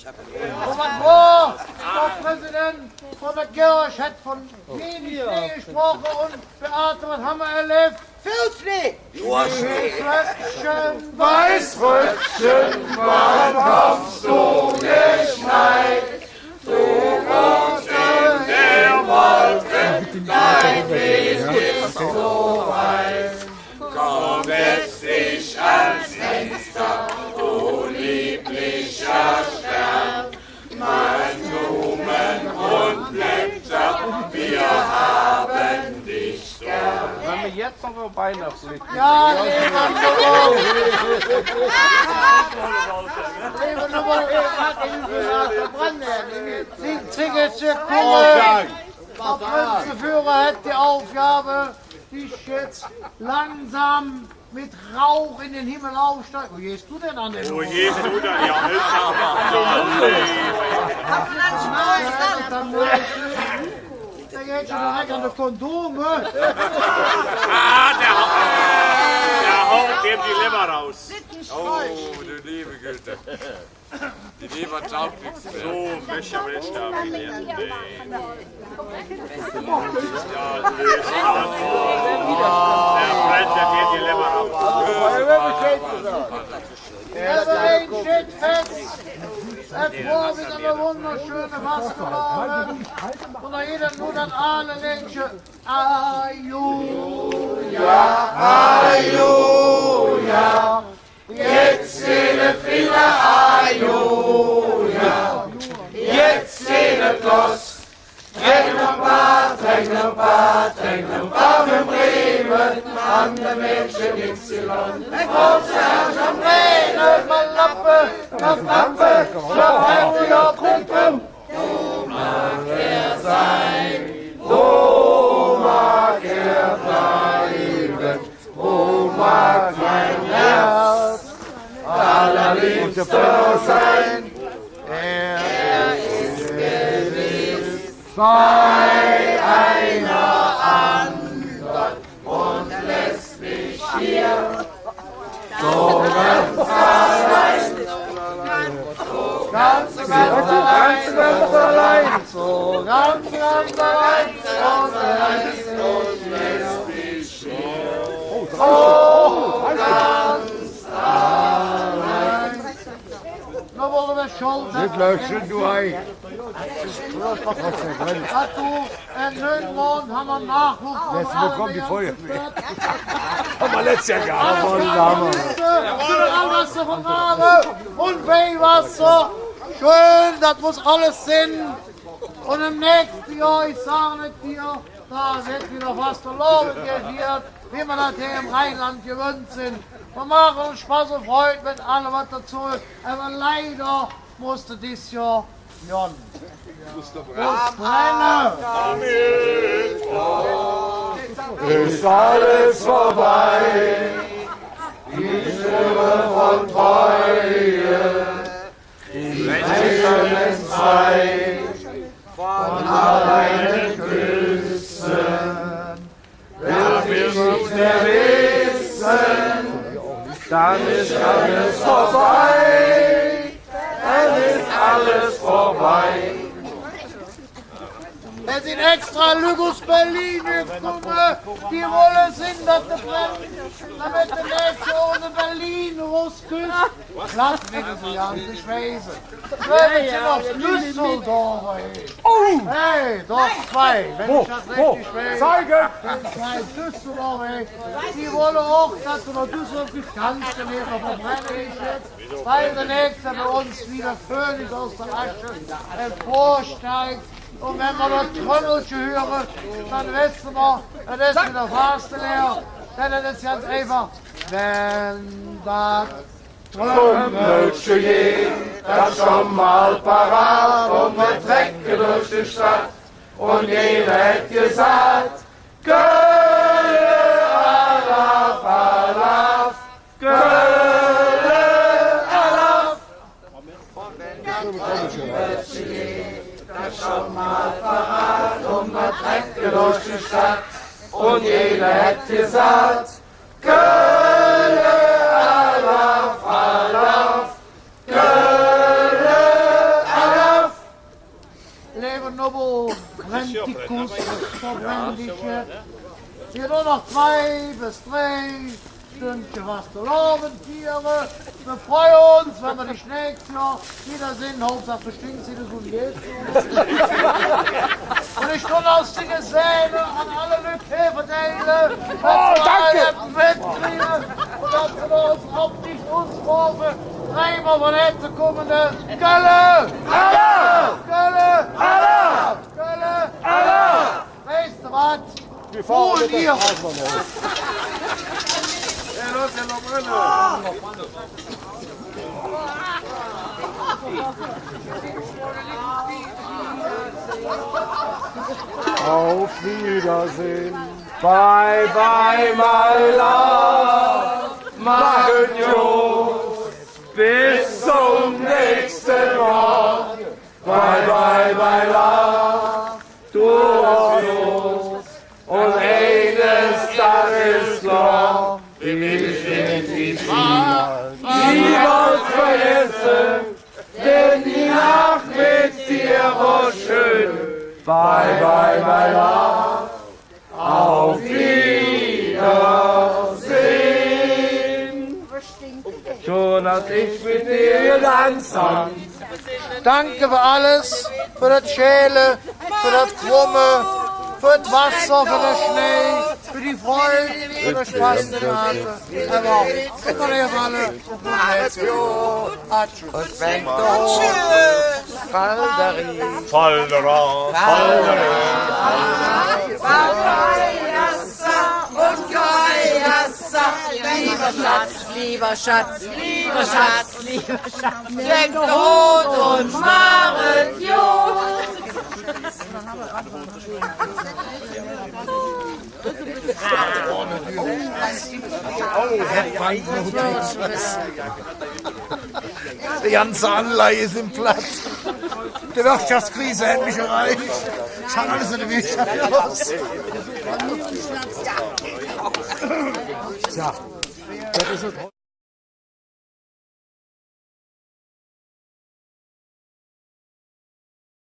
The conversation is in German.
Der Präsident von der Kirche hat von wenig Schnee gesprochen und Beate, was haben wir erlebt? Viel Schnee! Weißröckchen, Weißröckchen, wann kommst du geschneit? Du wohnst in der Wolke, dein Weg ist so weit. Komm, setz dich ans Fenster, du lieblicher Stern. Mal Blumen und Blätter, wir haben dich gern. Wenn wir jetzt noch auf Weihnachtslied. ja, lieber Der Prinzenführer hat die Aufgabe, dich jetzt langsam mit Rauch in den Himmel aufsteigen. Wo gehst du denn an den Wo gehst du denn? Ja, Da geht schon direkt an die Kondome. der haut dem die Leber raus. Oh, du liebe Güte. Die Leber taugt nichts mehr. So, Möcher willst du haben. Der brennt dir die Leber raus. Der Verein steht fest. Es war wieder eine wunderschöne Maskerade. Und da jeder nur dann alle Ländchen. Halleluja, jetzt zählet wieder Halleluja, jetzt zählet los. Tränken ein paar in Bremen, an der Menschen Y. Ein großer Herr am Rhein, mal Lappe, auf Lampe, schau ja Pumpen. Wo mag er sein? Wo mag er bleiben? Wo mag mein Herz allerliebster sein? Er ist gewiss bei einer anderen und lässt mich hier so ganz allein. So ganz allein. So ganz allein, Und lässt mich hier so ganz allein. Na wollen wir Schulden. Dit luistert du ein. Hat du in Nürnberg haben wir Nachwuchs. Jetzt bekommt die Feuerwehr. Aber letztes Jahr gar nicht. Mineralwasser vom Rade und Weihwasser. Schön, das muss alles Sinn. Und im nächsten Jahr, ich sage nicht dir, da wird wieder was verloren wird, wie wir das hier im Rheinland gewöhnt sind. Wir machen uns Spaß und Freude mit allem, was dazu ist. Aber leider musste dieses Jahr Jon. Ist alles vorbei, die Stimme von Treue, die Menschen ist frei, von alleine Küssen, wer will nicht mehr wissen, dann ist alles vorbei, dann ist alles vorbei. Wir sind extra Lügus Berlin gekommen. Die wollen sind, dass der brennt, damit der nächste ohne Berlin rausküsst. Lass mich das ja nicht schweißen. Wir sind auf Düsseldorf. Hey, doch zwei, wenn ich das richtig weiß. Zeigen! Zwei Düsseldorf, die wollen auch, dass du nach Düsseldorf gehst. Kannst du nicht, verbrenne ich jetzt. Weil der nächste bei uns wieder Phönix aus der Asche emporsteigt. Und wenn wir das Trommelchen hören, dann wissen wir, das ist wieder fast leer. Denn das ist ganz einfach, wenn das Trommelchen geht, das schon mal parat und wir trecken durch die Stadt. Und jeder hat gesagt, Köln, Alaf, Alaf, Köln, Alaf. Trommelchen geht, das schon mal parat und wir trecken durch die Stadt. Und jeder hat gesagt, Köln, Alaf, Alaf, Köln, Nubbelverbrennung verbrändliche. Hier nur noch 2 bis 3 Stündchen was zu laufen, Tiere. Wir freuen uns, wenn wir dich nächstes Jahr wiedersehen. Hauptsache, du stinkst wieder so wie jetzt. Und ich tue aus die Gesehne an alle Leute verteilen. Oh, danke! Und dass sie uns optisch uns vorfe, dreimal von hinten kommende Kölle! Alle! Kölle! Alle! Kölle! Alle! Weißt du was? Wir fahren mit ihr! Auf Wiedersehen. Bye, bye, my love, machen Jungs, bis zum nächsten Mal. Bye, bye, my love, du uns, und eines Tages klar, wir sind niemals vergessen, denn die Nacht mit dir war schön. Bye, bye, my love. Auf Wiedersehen. Schon als ich mit dir getanzt hab. Danke für alles, für das Schäle, für das Krumme, für das Wasser, für den Schnee, für die Freude, für den Spaß, den wir hatten. Aber immer nicht alle. Und wenn du Faldera. Lieber Schatz, lieber Schatz, lieber Schatz, denk rot und schmaret Jod. Die ganze Anleihe ist im Platz. Die Wirtschaftskrise endlich erreicht. Schaut alles in der Wirtschaft aus. Ja, das ist es.